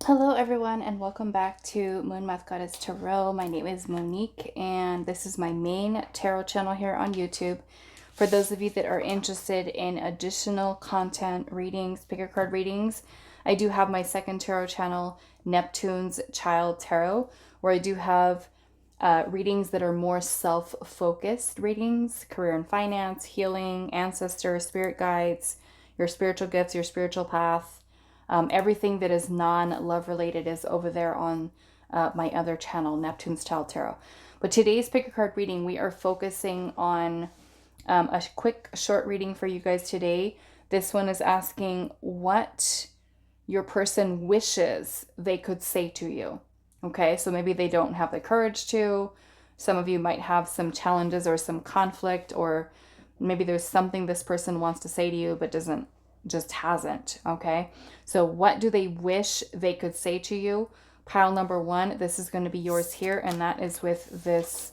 Hello everyone and welcome back to Moonmothgoddess Tarot. My name is Monique and this is my main tarot channel here on YouTube. For those of you that are interested in additional content readings, pick a card readings, I do have my second tarot channel, Neptune's Child Tarot, where I do have readings that are more self-focused readings, career and finance, healing, ancestors, spirit guides, your spiritual gifts, your spiritual path. Everything that is non-love related is over there on my other channel, Neptune's Child Tarot. But today's pick a card reading, we are focusing on a quick short reading for you guys today. This one is asking what your person wishes they could say to you. Okay, so maybe they don't have the courage to. Some of you might have some challenges or some conflict, or maybe there's something this person wants to say to you but just hasn't. Okay, so what do they wish they could say to you? Pile number one, this is going to be yours here, and that is with this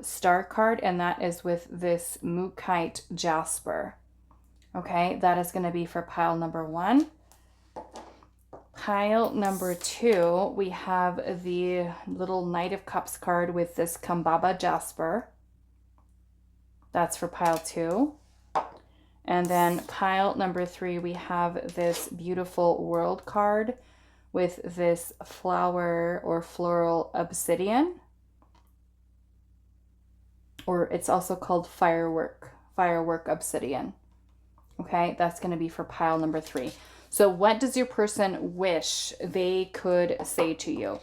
star card, and that is with this Mookaite Jasper. Okay, that is going to be for pile number one. Pile number two, we have the little Knight of Cups card with this Kambaba Jasper. That's for pile two. And then pile number three, we have this beautiful World card with this flower or floral obsidian. Or it's also called Firework obsidian. Okay, that's going to be for pile number three. So what does your person wish they could say to you?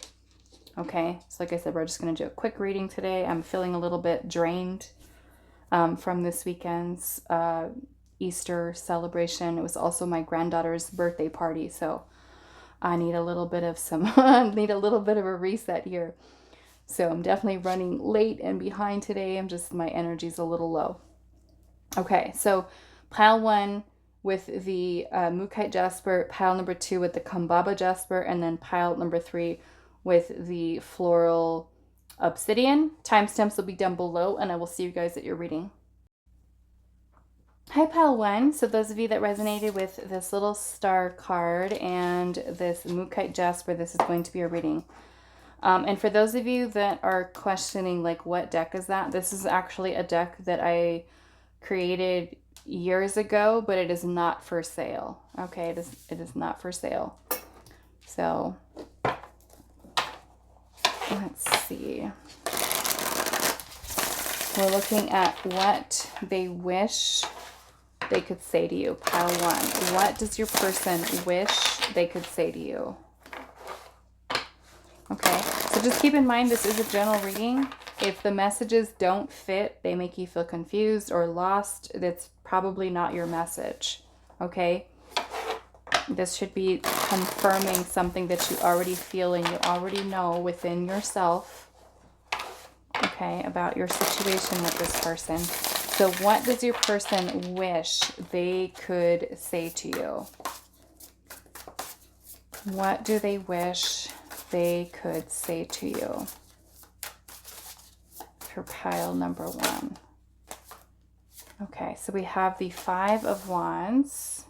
Okay, so like I said, we're just going to do a quick reading today. I'm feeling a little bit drained from this weekend's Easter celebration. It was also my granddaughter's birthday party, so I need a little bit of a reset here. So I'm definitely running late and behind today. My energy's a little low. Okay, so pile one with the Mookaite Jasper, pile number two with the Kambaba Jasper, and then pile number three with the floral obsidian. Timestamps will be down below, and I will see you guys at your reading. Hi, pile one. So those of you that resonated with this little star card and this Mookaite Jasper, this is going to be a reading. And for those of you that are questioning, like, what deck is that? This is actually a deck that I created years ago, but it is not for sale. Okay, it is not for sale. So let's see. We're looking at what they wish they could say to you. Pile one. What does your person wish they could say to you? Okay, so just keep in mind this is a general reading. If the messages don't fit, they make you feel confused or lost, that's probably not your message. Okay, this should be confirming something that you already feel and you already know within yourself, okay, about your situation with this person. So what does your person wish they could say to you? What do they wish they could say to you? For pile number one. Okay, so we have the Five of Wands.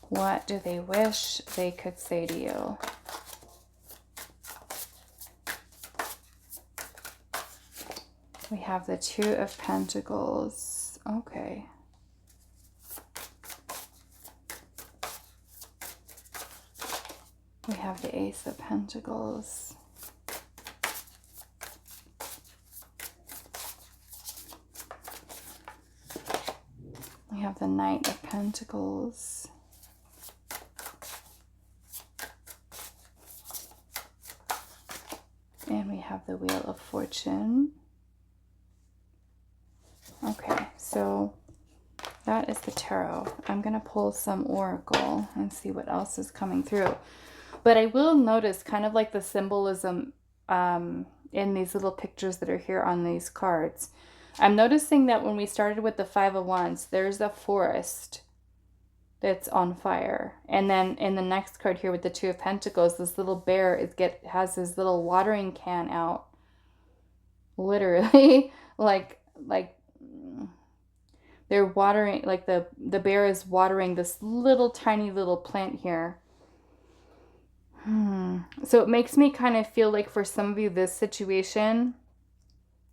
What do they wish they could say to you? We have the Two of Pentacles. Okay. We have the Ace of Pentacles. We have the Knight of Pentacles. And we have the Wheel of Fortune. Okay, so that is the tarot. I'm going to pull some oracle and see what else is coming through. But I will notice kind of like the symbolism in these little pictures that are here on these cards. I'm noticing that when we started with the Five of Wands, there's a forest that's on fire. And then in the next card here with the Two of Pentacles, this little bear has his little watering can out. Literally, like they're watering, like the bear is watering this little tiny little plant here. So it makes me kind of feel like for some of you, this situation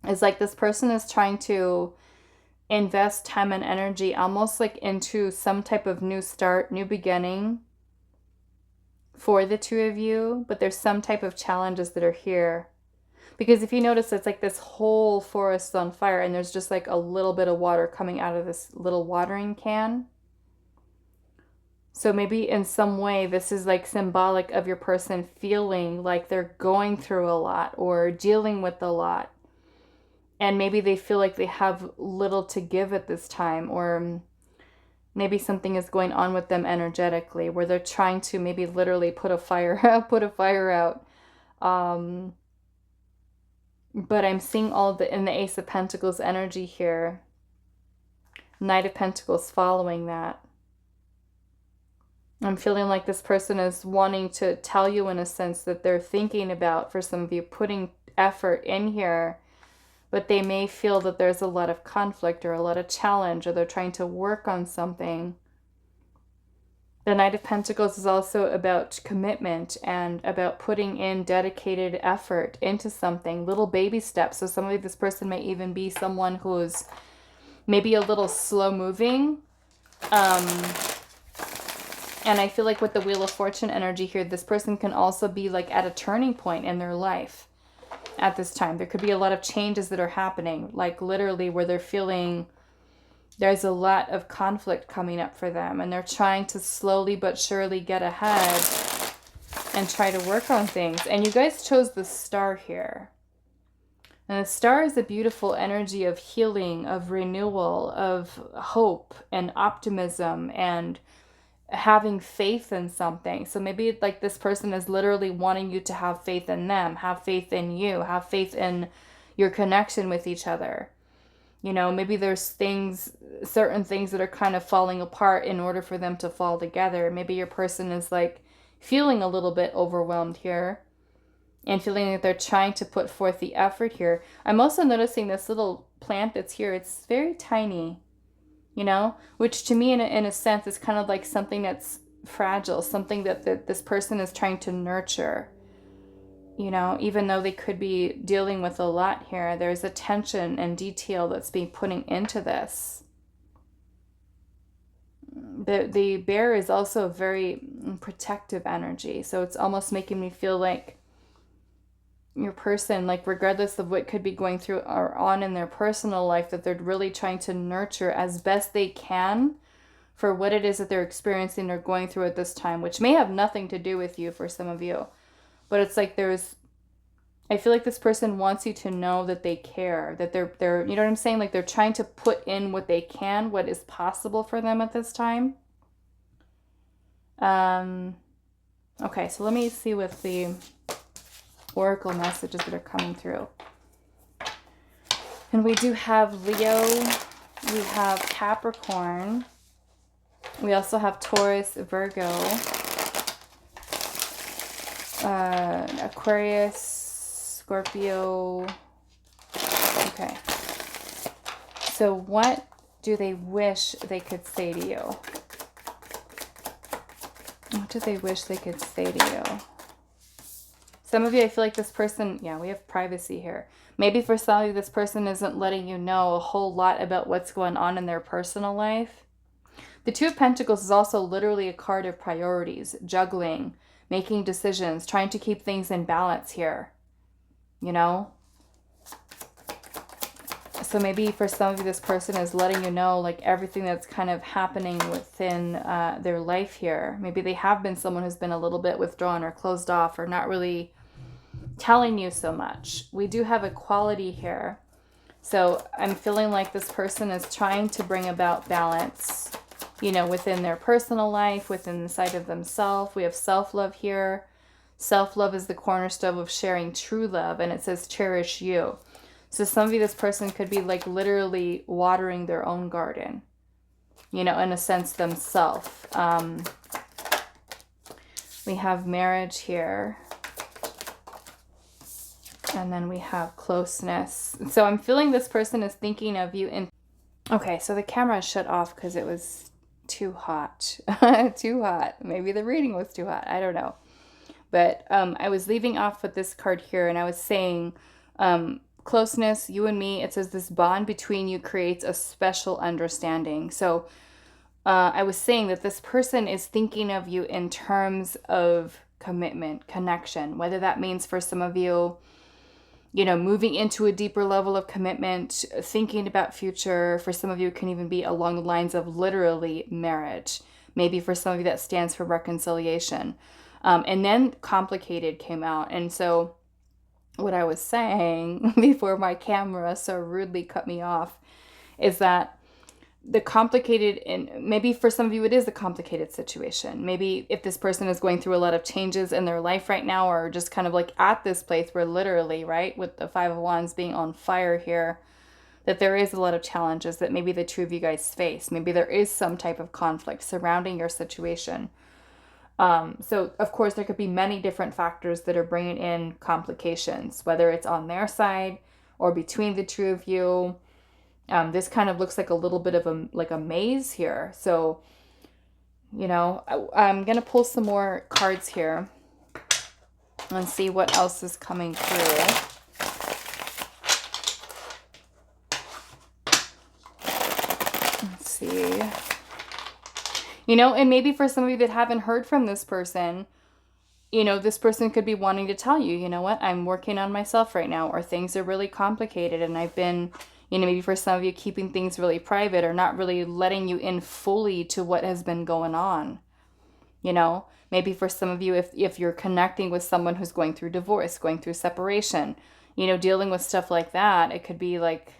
is like this person is trying to invest time and energy almost like into some type of new start, new beginning for the two of you, but there's some type of challenges that are here. Because if you notice, it's like this whole forest on fire and there's just like a little bit of water coming out of this little watering can. So maybe in some way, this is like symbolic of your person feeling like they're going through a lot or dealing with a lot. And maybe they feel like they have little to give at this time, or maybe something is going on with them energetically where they're trying to maybe literally put a fire out. But I'm seeing all of in the Ace of Pentacles energy here. Knight of Pentacles following that. I'm feeling like this person is wanting to tell you in a sense that they're thinking about, for some of you, putting effort in here, but they may feel that there's a lot of conflict or a lot of challenge, or they're trying to work on something. The Knight of Pentacles is also about commitment and about putting in dedicated effort into something, little baby steps. So some of this person may even be someone who's maybe a little slow moving. And I feel like with the Wheel of Fortune energy here, this person can also be like at a turning point in their life at this time. There could be a lot of changes that are happening, like literally where they're feeling there's a lot of conflict coming up for them. And they're trying to slowly but surely get ahead and try to work on things. And you guys chose the Star here. And the Star is a beautiful energy of healing, of renewal, of hope and optimism and having faith in something. So maybe like this person is literally wanting you to have faith in them, have faith in you, have faith in your connection with each other. You know, maybe there's certain things that are kind of falling apart in order for them to fall together. Maybe your person is like feeling a little bit overwhelmed here and feeling that they're trying to put forth the effort here. I'm also noticing this little plant that's here. It's very tiny. You know, which to me in a sense is kind of like something that's fragile, something that this person is trying to nurture. You know, even though they could be dealing with a lot here, there's attention and detail that's being putting into this. The bear is also a very protective energy, so it's almost making me feel like your person, like regardless of what could be going through or on in their personal life, that they're really trying to nurture as best they can for what it is that they're experiencing or going through at this time, which may have nothing to do with you for some of you. But it's like I feel like this person wants you to know that they care, that they're you know what I'm saying? Like they're trying to put in what they can, what is possible for them at this time. Okay, so let me see with the oracle messages that are coming through. And we do have Leo, we have Capricorn, we also have Taurus, Virgo, Aquarius, Scorpio. Okay, so what do they wish they could say to you? What do they wish they could say to you? Some of you, I feel like this person, yeah, we have privacy here. Maybe for some of you, this person isn't letting you know a whole lot about what's going on in their personal life. The Two of Pentacles is also literally a card of priorities, juggling, making decisions, trying to keep things in balance here, you know? So maybe for some of you, this person is letting you know like everything that's kind of happening within their life here. Maybe they have been someone who's been a little bit withdrawn or closed off or not really telling you so much. We do have equality here. So I'm feeling like this person is trying to bring about balance, you know, within their personal life, within the side of themselves. We have self-love here. Self-love is the cornerstone of sharing true love, and it says cherish you. So some of you, this person could be like literally watering their own garden, you know, in a sense themselves. We have marriage here. And then we have closeness. So I'm feeling this person is thinking of you in... Okay, so the camera shut off because it was too hot. Too hot. Maybe the reading was too hot. I don't know. But I was leaving off with this card here, and I was saying closeness, you and me. It says this bond between you creates a special understanding. So I was saying that this person is thinking of you in terms of commitment, connection, whether that means for some of you, you know, moving into a deeper level of commitment, thinking about future. For some of you, it can even be along the lines of literally marriage. Maybe for some of you, that stands for reconciliation. And then complicated came out. And so what I was saying before my camera so rudely cut me off is that the complicated, and maybe for some of you it is a complicated situation. Maybe if this person is going through a lot of changes in their life right now, or just kind of like at this place where literally, right, with the Five of Wands being on fire here, that there is a lot of challenges that maybe the two of you guys face. Maybe there is some type of conflict surrounding your situation. So of course there could be many different factors that are bringing in complications, whether it's on their side or between the two of you. This kind of looks like a little bit of a maze here. So, you know, I'm going to pull some more cards here and see what else is coming through. Let's see. You know, and maybe for some of you that haven't heard from this person, you know, this person could be wanting to tell you, you know what, I'm working on myself right now, or things are really complicated and I've been, you know, maybe for some of you keeping things really private or not really letting you in fully to what has been going on. You know, maybe for some of you, if you're connecting with someone who's going through divorce, going through separation, you know, dealing with stuff like that, it could be like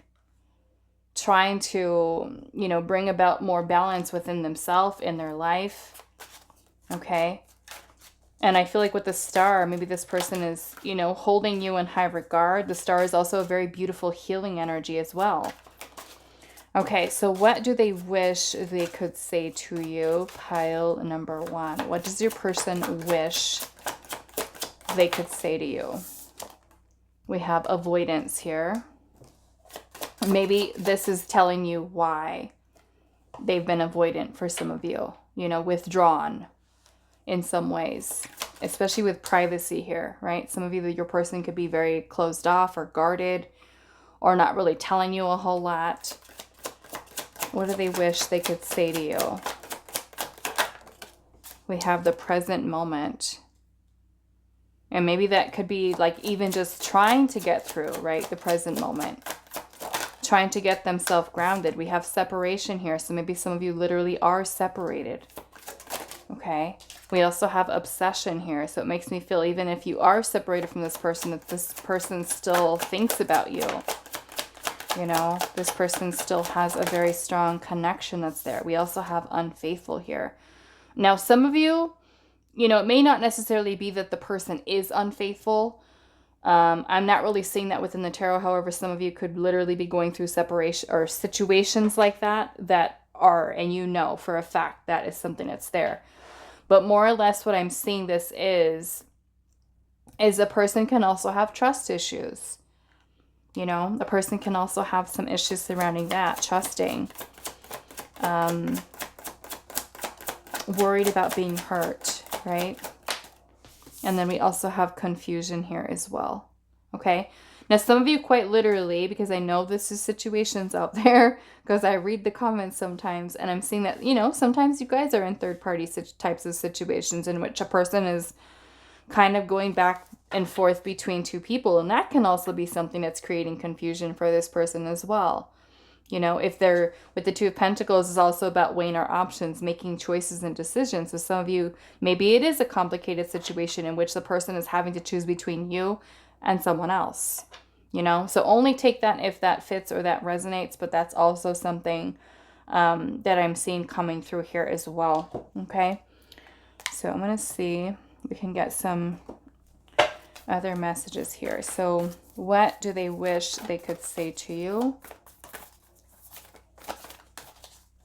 trying to, you know, bring about more balance within themselves in their life. Okay. And I feel like with the star, maybe this person is, you know, holding you in high regard. The star is also a very beautiful healing energy as well. Okay, so what do they wish they could say to you? Pile number one. What does your person wish they could say to you? We have avoidance here. Maybe this is telling you why they've been avoidant for some of you. You know, withdrawn in some ways, especially with privacy here, right? Some of you, your person could be very closed off or guarded or not really telling you a whole lot. What do they wish they could say to you? We have the present moment. And maybe that could be like even just trying to get through, right? The present moment. Trying to get themselves grounded. We have separation here. So maybe some of you literally are separated. Okay. We also have obsession here. So it makes me feel even if you are separated from this person, that this person still thinks about you. You know, this person still has a very strong connection that's there. We also have unfaithful here. Now, some of you, you know, it may not necessarily be that the person is unfaithful. I'm not really seeing that within the tarot. However, some of you could literally be going through separation or situations like that are, and you know for a fact that is something that's there. But more or less what I'm seeing this is a person can also have trust issues. You know, a person can also have some issues surrounding that, trusting, worried about being hurt, right? And then we also have confusion here as well. Okay. Now, some of you quite literally, because I know this is situations out there, because I read the comments sometimes, and I'm seeing that, you know, sometimes you guys are in third-party types of situations in which a person is kind of going back and forth between two people, and that can also be something that's creating confusion for this person as well. You know, if they're with the Two of Pentacles is also about weighing our options, making choices and decisions. So some of you, maybe it is a complicated situation in which the person is having to choose between you and someone else, you know. So only take that if that fits or that resonates, but that's also something that I'm seeing coming through here as well. Okay, so I'm going to see if we can get some other messages here. So what do they wish they could say to you?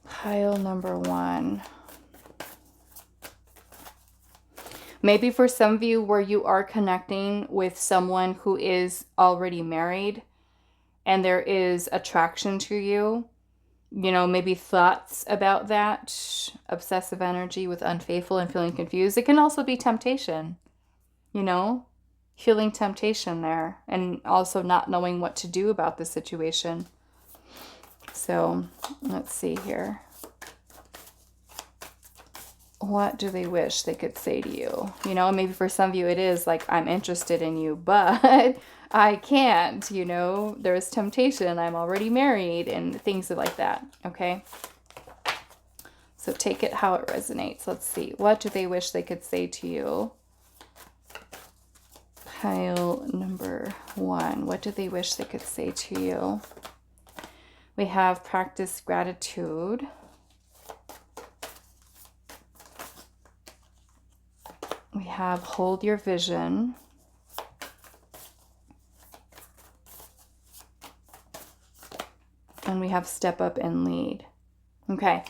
Pile number one. Maybe for some of you where you are connecting with someone who is already married and there is attraction to you, you know, maybe thoughts about that, obsessive energy with unfaithful and feeling confused. It can also be temptation. you know, feeling temptation there and also not knowing what to do about the situation. So let's see here. What do they wish they could say to you? You know, maybe for some of you it is like, I'm interested in you, but I can't, you know, there's temptation. I'm already married and things like that. Okay. So take it how it resonates. Let's see. What do they wish they could say to you? Pile number 1. What do they wish they could say to you? We have practice gratitude. We have hold your vision. And we have step up and lead. Okay.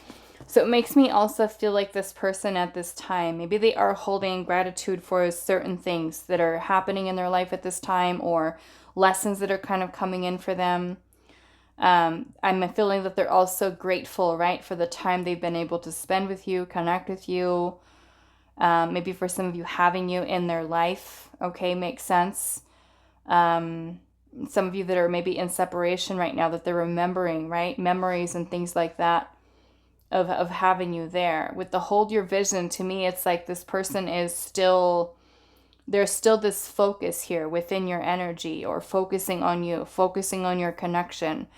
So it makes me also feel like this person at this time, maybe they are holding gratitude for certain things that are happening in their life at this time, or lessons that are kind of coming in for them. I'm feeling that they're also grateful, right, for the time they've been able to spend with you, connect with you. Maybe for some of you, having you in their life. Okay, makes sense. Some of you that are maybe in separation right now, that they're remembering, right, memories and things like that. Of having you there. With the hold your vision, to me, it's like this person is still, there's still this focus here within your energy, or focusing on you, focusing on your connection.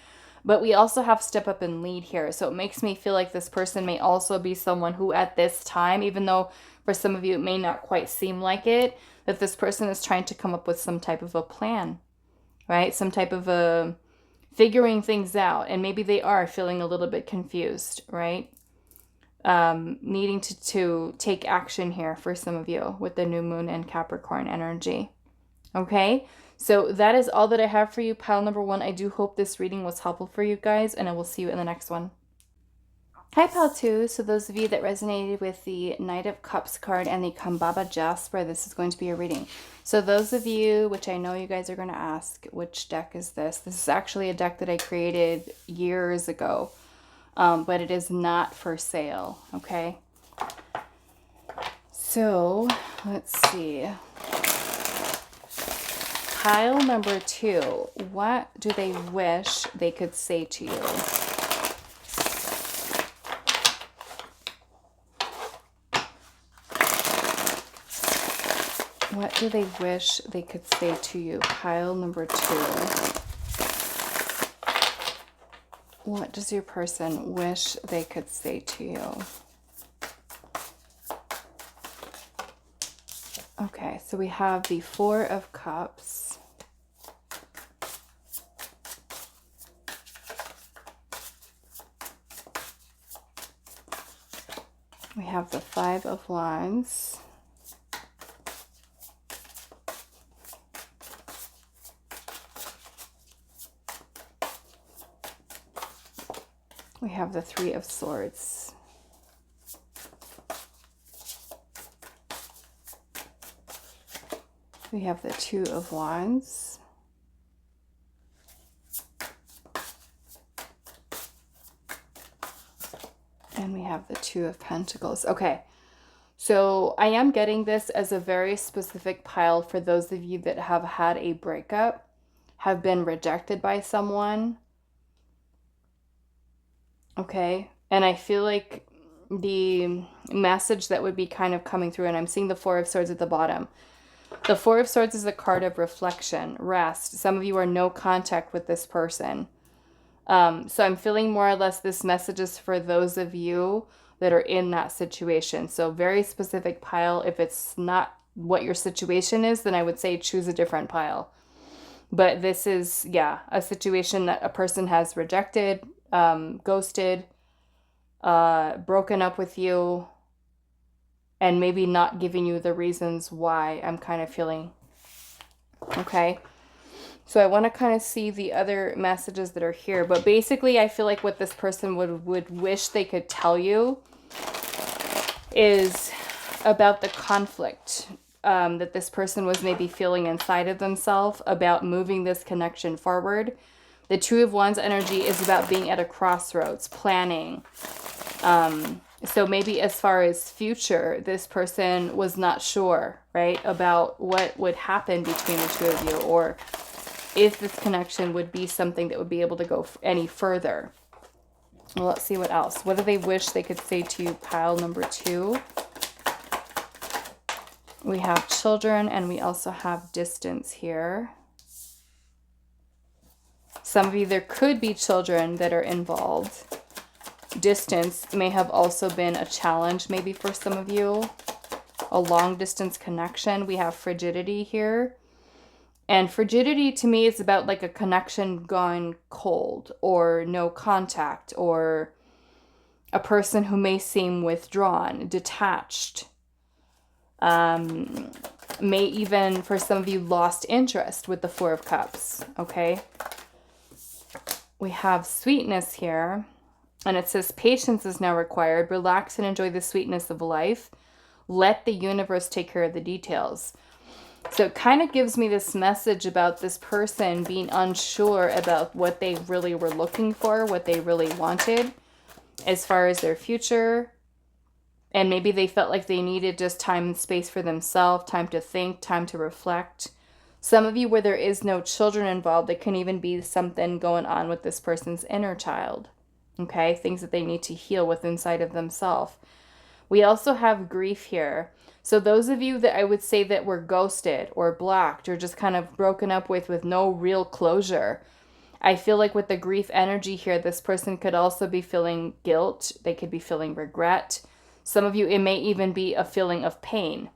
But we also have step up and lead here. So it makes me feel like this person may also be someone who at this time, even though for some of you it may not quite seem like it, that this person is trying to come up with some type of a plan, right? Some type of a figuring things out, and maybe they are feeling a little bit confused, right? Needing to take action here for some of you with the new moon and Capricorn energy. Okay, so that is all that I have for you, pile number 1. I do hope this reading was helpful for you guys, and I will see you in the next one. Hi, pile 2. So those of you that resonated with the Knight of Cups card and the Kambaba Jasper, this is going to be a reading. So those of you, which I know you guys are going to ask, which deck is this? This is actually a deck that I created years ago, but it is not for sale, okay? So let's see. Pile number 2, what do they wish they could say to you? What do they wish they could say to you? Pile number 2. What does your person wish they could say to you? Okay, so we have the 4 of Cups. We have the 5 of Wands. We have the 3 of Swords. We have the 2 of Wands. And we have the 2 of Pentacles. Okay, so I am getting this as a very specific pile for those of you that have had a breakup, have been rejected by someone. Okay, and I feel like the message that would be kind of coming through, and I'm seeing the 4 of Swords at the bottom. The 4 of Swords is a card of reflection, rest. Some of you are no contact with this person. So I'm feeling more or less this message is for those of you that are in that situation. So very specific pile. If it's not what your situation is, then I would say choose a different pile. But this is, yeah, a situation that a person has rejected, ghosted, broken up with you, and maybe not giving you the reasons why, I'm kind of feeling. Okay. So I want to kind of see the other messages that are here. But basically, I feel like what this person would wish they could tell you is about the conflict that this person was maybe feeling inside of themselves about moving this connection forward. The 2 of Wands energy is about being at a crossroads, planning, So maybe as far as future, this person was not sure, right, about what would happen between the two of you, or if this connection would be something that would be able to go any further. Well, let's see what else. What do they wish they could say to you, pile number 2? We have children, and we also have distance here. Some of you, there could be children that are involved. Distance may have also been a challenge maybe for some of you. A long distance connection. We have frigidity here. And frigidity to me is about like a connection gone cold, or no contact, or a person who may seem withdrawn, detached. May even, for some of you, lost interest with the 4 of Cups, okay? We have sweetness here, and it says patience is now required. Relax and enjoy the sweetness of life. Let the universe take care of the details. So it kind of gives me this message about this person being unsure about what they really were looking for, what they really wanted as far as their future. And maybe they felt like they needed just time and space for themselves, time to think, time to reflect. Some of you where there is no children involved, it can even be something going on with this person's inner child. Okay, things that they need to heal with inside of themselves. We also have grief here. So those of you that I would say that were ghosted or blocked or just kind of broken up with no real closure, I feel like with the grief energy here, this person could also be feeling guilt. They could be feeling regret. Some of you, it may even be a feeling of pain,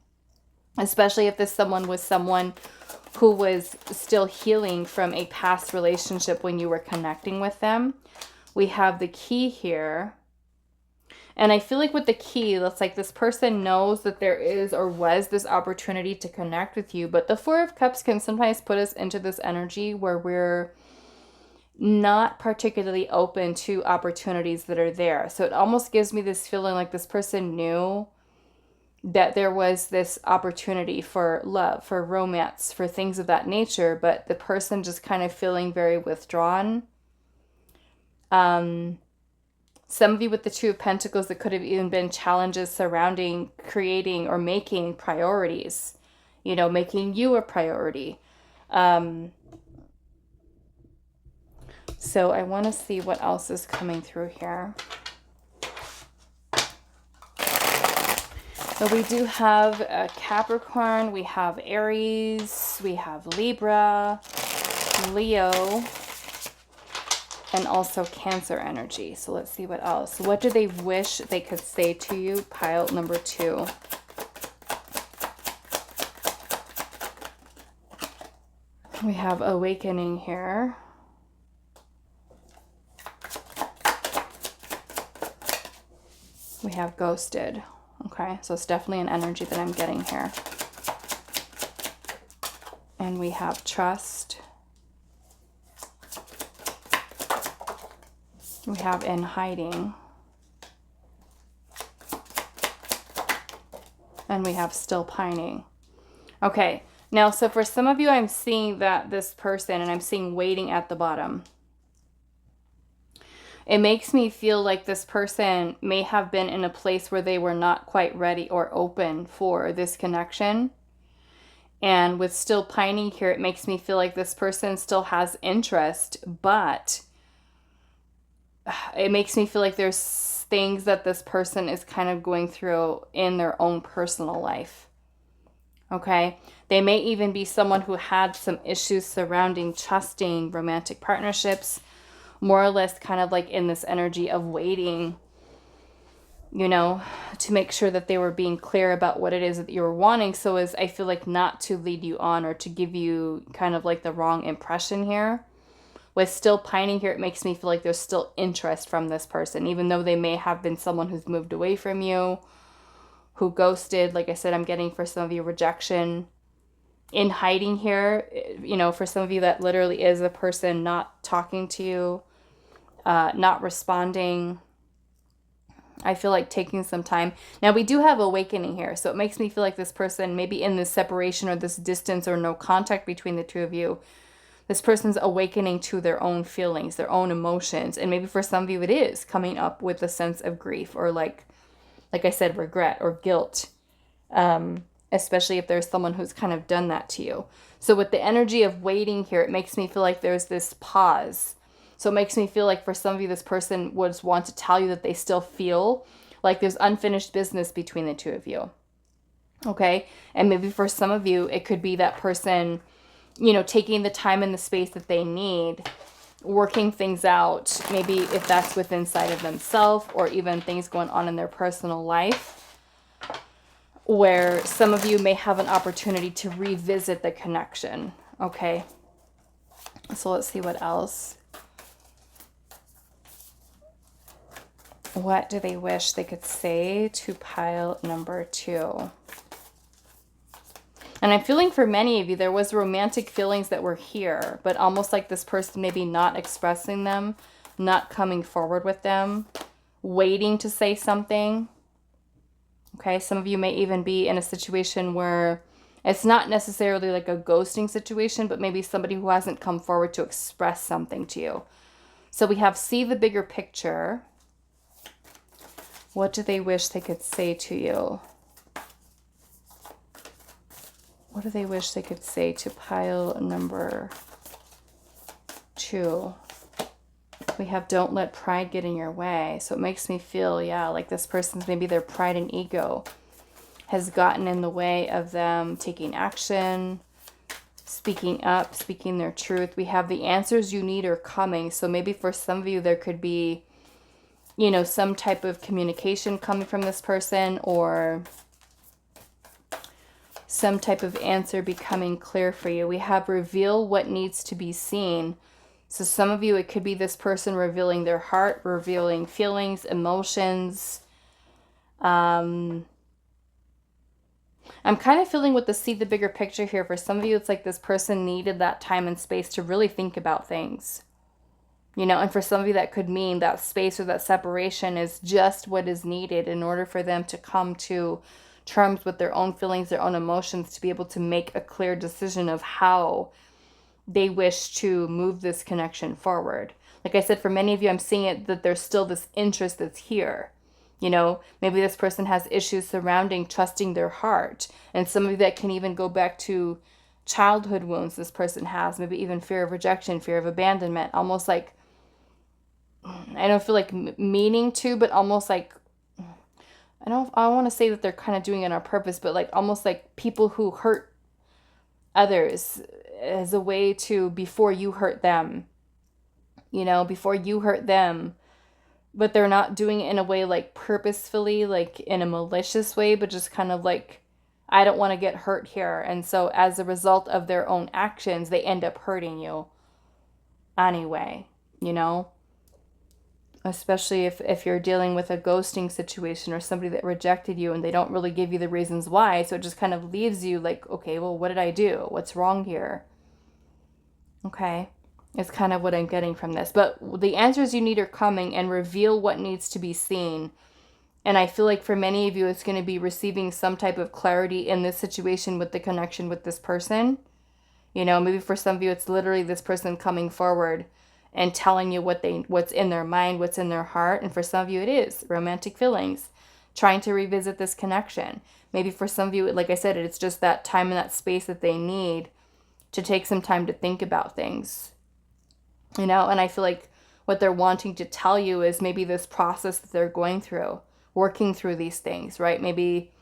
especially if this someone was someone who was still healing from a past relationship when you were connecting with them. We have the key here. And I feel like with the key, it's like this person knows that there is or was this opportunity to connect with you. But the 4 of Cups can sometimes put us into this energy where we're not particularly open to opportunities that are there. So it almost gives me this feeling like this person knew that there was this opportunity for love, for romance, for things of that nature, but the person just kind of feeling very withdrawn. Some of you with the 2 of Pentacles, that could have even been challenges surrounding creating or making priorities, you know, making you a priority. So I want to see what else is coming through here. So we do have a Capricorn, we have Aries, we have Libra, Leo, and also Cancer energy. So let's see what else. What do they wish they could say to you? Pile number 2. We have awakening here. We have ghosted. Okay, so it's definitely an energy that I'm getting here. And we have trust. We have in hiding. And we have still pining. Okay, now so for some of you, I'm seeing that this person, and I'm seeing waiting at the bottom. It makes me feel like this person may have been in a place where they were not quite ready or open for this connection. And with still pining here, it makes me feel like this person still has interest, but it makes me feel like there's things that this person is kind of going through in their own personal life. Okay? They may even be someone who had some issues surrounding trusting romantic partnerships, more or less kind of like in this energy of waiting, you know, to make sure that they were being clear about what it is that you were wanting. So as I feel like not to lead you on or to give you kind of like the wrong impression here. With still pining here, it makes me feel like there's still interest from this person, even though they may have been someone who's moved away from you, who ghosted. Like I said, I'm getting for some of you rejection. In hiding here, you know, for some of you that literally is a person not talking to you, not responding. I feel like taking some time. Now we do have awakening here, so it makes me feel like this person maybe in this separation or this distance or no contact between the two of you. This person's awakening to their own feelings, their own emotions. And maybe for some of you it is coming up with a sense of grief or like like I said, regret or guilt, especially if there's someone who's kind of done that to you. So with the energy of waiting here, it makes me feel like there's this pause. So it makes me feel like for some of you, this person would want to tell you that they still feel like there's unfinished business between the two of you. Okay? And maybe for some of you, it could be that person, you know, taking the time and the space that they need, working things out, maybe if that's within inside of themselves or even things going on in their personal life, where some of you may have an opportunity to revisit the connection. Okay? So let's see what else. What do they wish they could say to pile number 2? And I'm feeling for many of you, there was romantic feelings that were here, but almost like this person maybe not expressing them, not coming forward with them, waiting to say something. Okay, some of you may even be in a situation where it's not necessarily like a ghosting situation, but maybe somebody who hasn't come forward to express something to you. So we have see the bigger picture. What do they wish they could say to you? What do they wish they could say to pile number 2? We have don't let pride get in your way. So it makes me feel, yeah, like this person's maybe their pride and ego has gotten in the way of them taking action, speaking up, speaking their truth. We have the answers you need are coming. So maybe for some of you, there could be, you know, some type of communication coming from this person or some type of answer becoming clear for you. We have reveal what needs to be seen. So some of you, it could be this person revealing their heart, revealing feelings, emotions. I'm kind of feeling with the see the bigger picture here. For some of you, it's like this person needed that time and space to really think about things. You know, and for some of you, that could mean that space or that separation is just what is needed in order for them to come to terms with their own feelings, their own emotions, to be able to make a clear decision of how they wish to move this connection forward. Like I said, for many of you, I'm seeing it that there's still this interest that's here. You know, maybe this person has issues surrounding trusting their heart. And some of you, that can even go back to childhood wounds this person has. Maybe even fear of rejection, fear of abandonment. Almost like, I don't feel like meaning to, but almost like, I want to say that they're kind of doing it on purpose, but like almost like people who hurt others as a way to, before you hurt them, you know, before you hurt them, but they're not doing it in a way like purposefully, like in a malicious way, but just kind of like, I don't want to get hurt here. And so as a result of their own actions, they end up hurting you anyway, you know? Especially if you're dealing with a ghosting situation or somebody that rejected you and they don't really give you the reasons why. So it just kind of leaves you like, okay, well, what did I do? What's wrong here? Okay. It's kind of what I'm getting from this. But the answers you need are coming, and reveal what needs to be seen. And I feel like for many of you, it's going to be receiving some type of clarity in this situation with the connection with this person. You know, maybe for some of you, it's literally this person coming forward and telling you what's in their mind, what's in their heart. And for some of you, it is romantic feelings, trying to revisit this connection. Maybe for some of you, like I said, it's just that time and that space that they need to take some time to think about things. You know, and I feel like what they're wanting to tell you is maybe this process that they're going through, working through these things, right? Maybe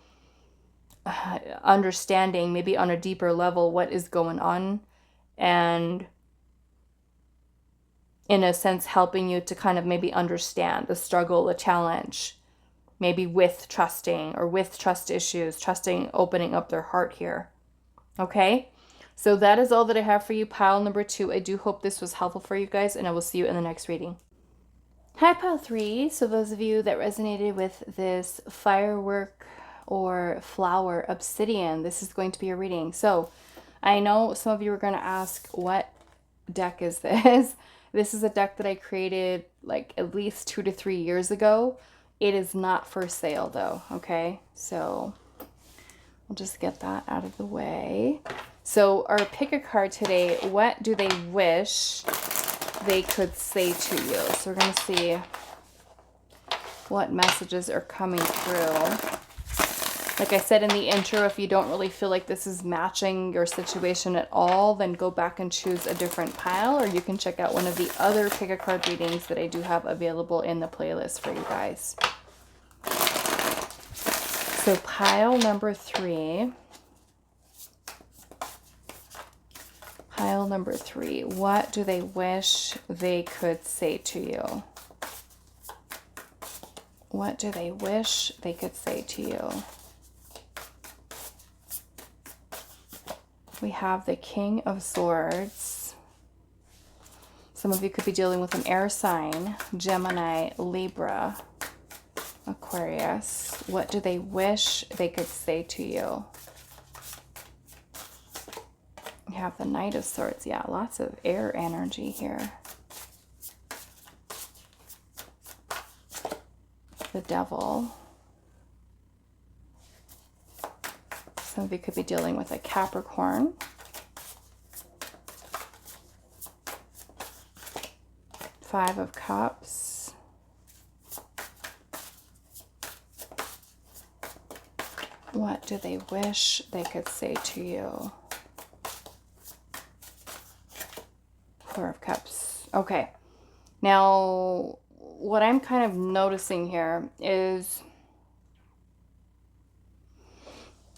understanding, maybe on a deeper level, what is going on, and in a sense, helping you to kind of maybe understand the struggle, the challenge, maybe with trusting or with trust issues, trusting, opening up their heart here. Okay? So that is all that I have for you, pile number 2. I do hope this was helpful for you guys, and I will see you in the next reading. Hi, pile 3. So those of you that resonated with this firework or flower obsidian, this is going to be a reading. So I know some of you are going to ask, what deck is this? This is a deck that I created like at least 2 to 3 years ago. It is not for sale though, okay? So I'll just get that out of the way. So our pick a card today, what do they wish they could say to you? So we're going to see what messages are coming through. Like I said in the intro, if you don't really feel like this is matching your situation at all, then go back and choose a different pile, or you can check out one of the other pick a card readings that I do have available in the playlist for you guys. So pile number 3. Pile number 3. What do they wish they could say to you? What do they wish they could say to you? We have the King of Swords. Some of you could be dealing with an air sign, Gemini, Libra, Aquarius. What do they wish they could say to you? We have the Knight of Swords. Yeah, lots of air energy here. The Devil. Some of you could be dealing with a Capricorn. Five of Cups. What do they wish they could say to you? Four of Cups. Okay. Now, what I'm kind of noticing here is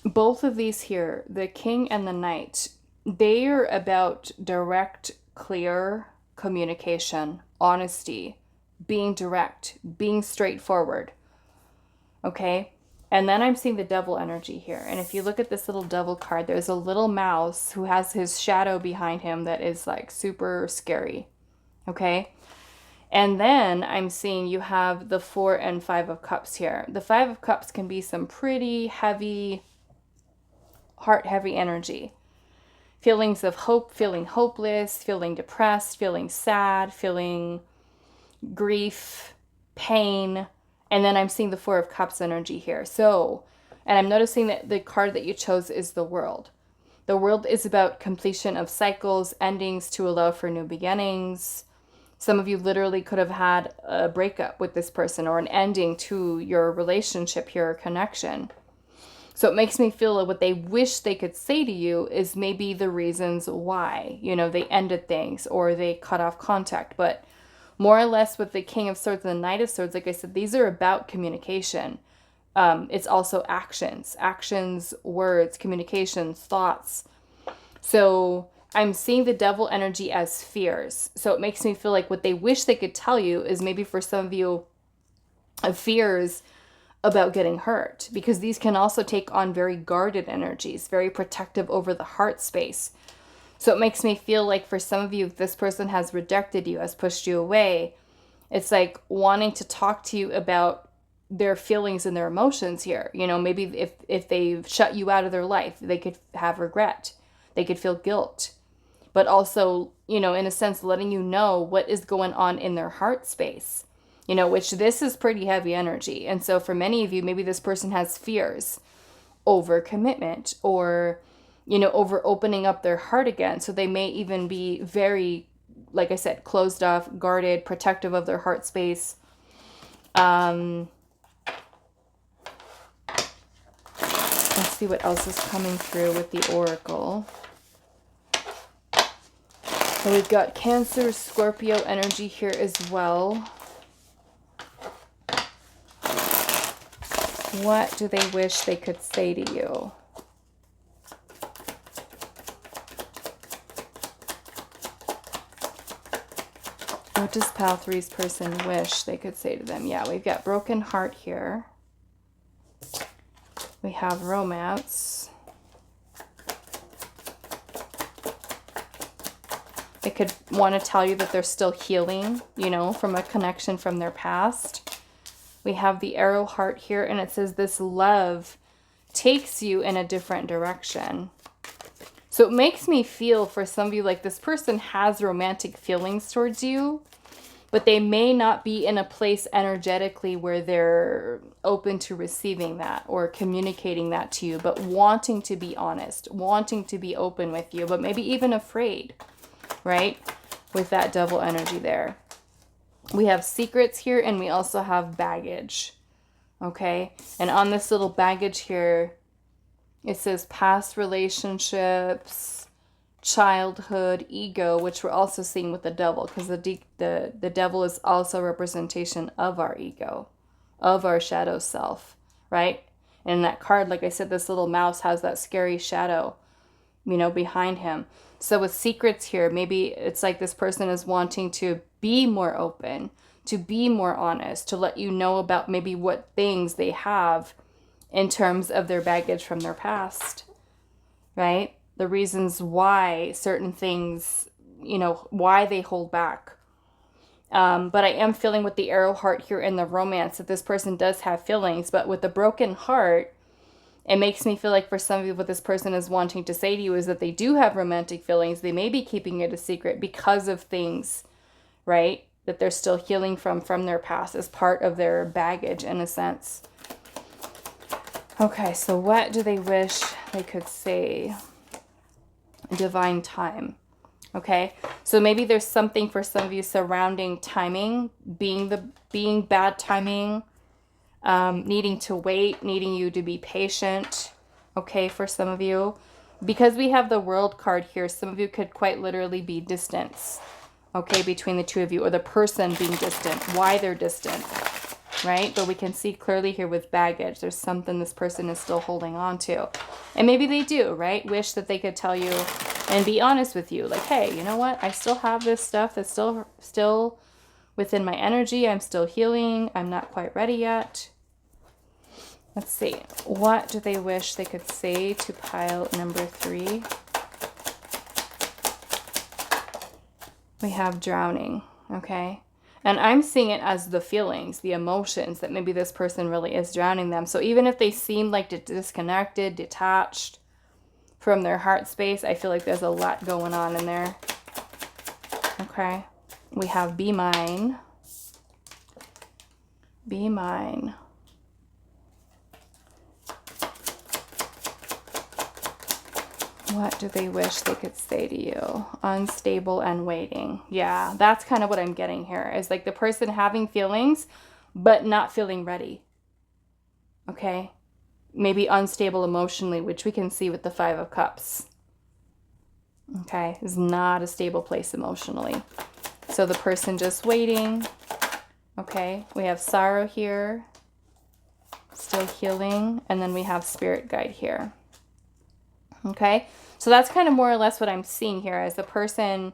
both of these here, the King and the Knight, they are about direct, clear communication, honesty, being direct, being straightforward. Okay? And then I'm seeing the Devil energy here. And if you look at this little Devil card, there's a little mouse who has his shadow behind him that is like super scary. Okay? And then I'm seeing you have the 4 and 5 of Cups here. The 5 of Cups can be some pretty heavy, heart-heavy energy. Feelings of hope, feeling hopeless, feeling depressed, feeling sad, feeling grief, pain. And then I'm seeing the 4 of Cups energy here. So, and I'm noticing that the card that you chose is the World. The World is about completion of cycles, endings to allow for new beginnings. Some of you literally could have had a breakup with this person or an ending to your relationship here or connection. So it makes me feel like what they wish they could say to you is maybe the reasons why, you know, they ended things or they cut off contact. But more or less with the King of Swords and the Knight of Swords, like I said, these are about communication. It's also actions, words, communications, thoughts. So I'm seeing the Devil energy as fears. So it makes me feel like what they wish they could tell you is maybe for some of you fears about getting hurt, because these can also take on very guarded energies, very protective over the heart space. So it makes me feel like for some of you, if this person has rejected you, has pushed you away, it's like wanting to talk to you about their feelings and their emotions here. You know, maybe if they've shut you out of their life, they could have regret. They could feel guilt. But also, you know, in a sense, letting you know what is going on in their heart space. You know, which this is pretty heavy energy. And so for many of you, maybe this person has fears over commitment or, you know, over opening up their heart again. So they may even be very, like I said, closed off, guarded, protective of their heart space. Let's see what else is coming through with the Oracle. So we've got Cancer, Scorpio energy here as well. What do they wish they could say to you? What does Pile 3's person wish they could say to them? Yeah, we've got broken heart here. We have romance. They could want to tell you that they're still healing, you know, from a connection from their past. We have the arrow heart here, and it says this love takes you in a different direction. So it makes me feel for some of you like this person has romantic feelings towards you, but they may not be in a place energetically where they're open to receiving that or communicating that to you, but wanting to be honest, wanting to be open with you, but maybe even afraid, right? With that Devil energy there. We have secrets here, and we also have baggage. Okay, and on this little baggage here, it says past relationships, childhood, ego, which we're also seeing with the devil, because the devil is also a representation of our ego, of our shadow self, right? And in that card, like I said, this little mouse has that scary shadow, you know, behind him. So with secrets here, maybe it's like this person is wanting to be more open, to be more honest, to let you know about maybe what things they have in terms of their baggage from their past, right? The reasons why certain things, you know, why they hold back. But I am feeling with the arrow heart here in the romance that this person does have feelings, but with the broken heart, it makes me feel like for some of you, what this person is wanting to say to you is that they do have romantic feelings. They may be keeping it a secret because of things, right, that they're still healing from their past as part of their baggage in a sense. Okay, so what do they wish they could say? Divine time. Okay, so maybe there's something for some of you surrounding timing, being bad timing, needing to wait, needing you to be patient. Okay, for some of you, because we have the World card here, some of you could quite literally be distance, okay, between the two of you, or the person being distant, why they're distant, right? But we can see clearly here with baggage, there's something this person is still holding on to. And maybe they do, right? Wish that they could tell you and be honest with you. Like, hey, you know what? I still have this stuff that's still within my energy. I'm still healing. I'm not quite ready yet. Let's see. What do they wish they could say to pile number 3? We have drowning, okay? And I'm seeing it as the feelings, the emotions, that maybe this person really is drowning them. So even if they seem like disconnected, detached from their heart space, I feel like there's a lot going on in there. Okay. We have be mine. Be mine. What do they wish they could say to you? Unstable and waiting. Yeah, that's kind of what I'm getting here. Is like the person having feelings, but not feeling ready. Okay? Maybe unstable emotionally, which we can see with the 5 of Cups. Okay? Is not a stable place emotionally. So the person just waiting. Okay? We have sorrow here. Still healing. And then we have spirit guide here. Okay, so that's kind of more or less what I'm seeing here as the person,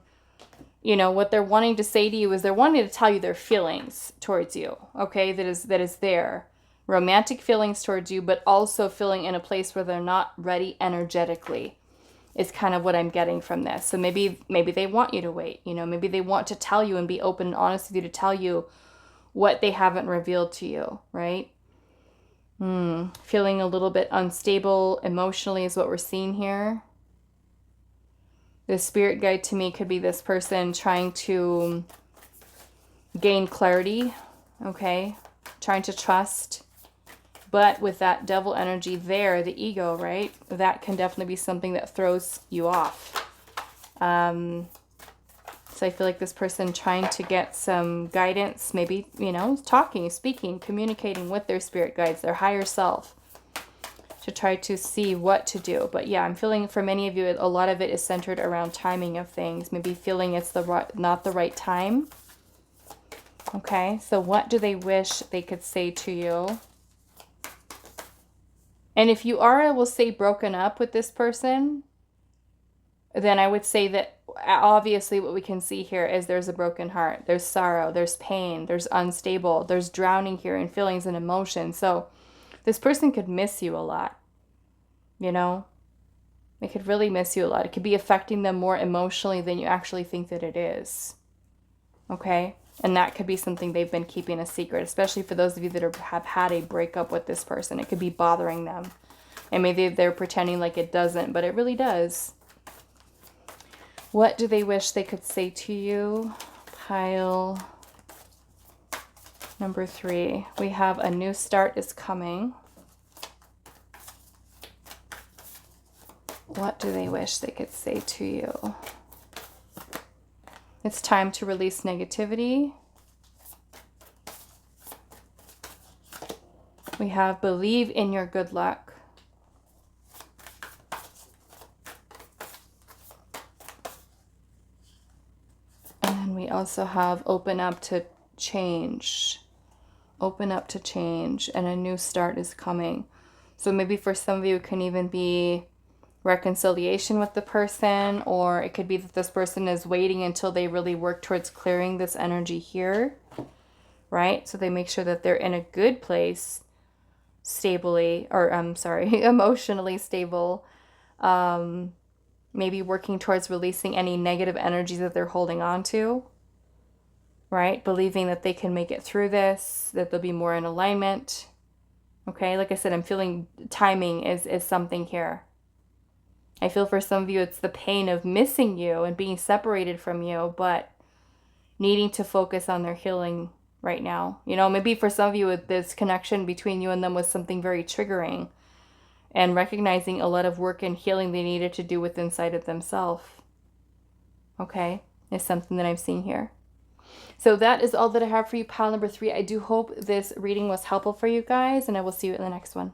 you know, what they're wanting to say to you is they're wanting to tell you their feelings towards you. Okay, that is there. Romantic feelings towards you, but also feeling in a place where they're not ready energetically is kind of what I'm getting from this. So maybe they want you to wait, you know, maybe they want to tell you and be open and honest with you to tell you what they haven't revealed to you, right? Feeling a little bit unstable emotionally is what we're seeing here. The spirit guide to me could be this person trying to gain clarity, okay? Trying to trust. But with that devil energy there, the ego, right? That can definitely be something that throws you off. So I feel like this person trying to get some guidance, maybe, you know, talking, speaking, communicating with their spirit guides, their higher self, to try to see what to do. But yeah, I'm feeling for many of you, a lot of it is centered around timing of things. Maybe feeling it's not the right time. Okay, so what do they wish they could say to you? And if you are, I will say, broken up with this person, then I would say that obviously what we can see here is there's a broken heart, there's sorrow, there's pain, there's unstable, there's drowning here in feelings and emotions. So this person could miss you a lot, you know? They could really miss you a lot. It could be affecting them more emotionally than you actually think that it is. Okay? And that could be something they've been keeping a secret, especially for those of you that have had a breakup with this person. It could be bothering them. And maybe they're pretending like it doesn't, but it really does. What do they wish they could say to you? Pile number 3. We have a new start is coming. What do they wish they could say to you? It's time to release negativity. We have believe in your good luck. And then we also have open up to change. Open up to change, and a new start is coming. So maybe for some of you, it can even be reconciliation with the person, or it could be that this person is waiting until they really work towards clearing this energy here, right? So they make sure that they're in a good place, stably, or I'm sorry, emotionally stable. Maybe working towards releasing any negative energies that they're holding on to, right? Believing that they can make it through this, that they'll be more in alignment. Okay, like I said, I'm feeling timing is something here. I feel for some of you, it's the pain of missing you and being separated from you, but needing to focus on their healing right now. You know, maybe for some of you, this connection between you and them was something very triggering, and recognizing a lot of work and healing they needed to do with inside of themselves. Okay, is something that I'm seeing here. So that is all that I have for you, pile number 3. I do hope this reading was helpful for you guys, and I will see you in the next one.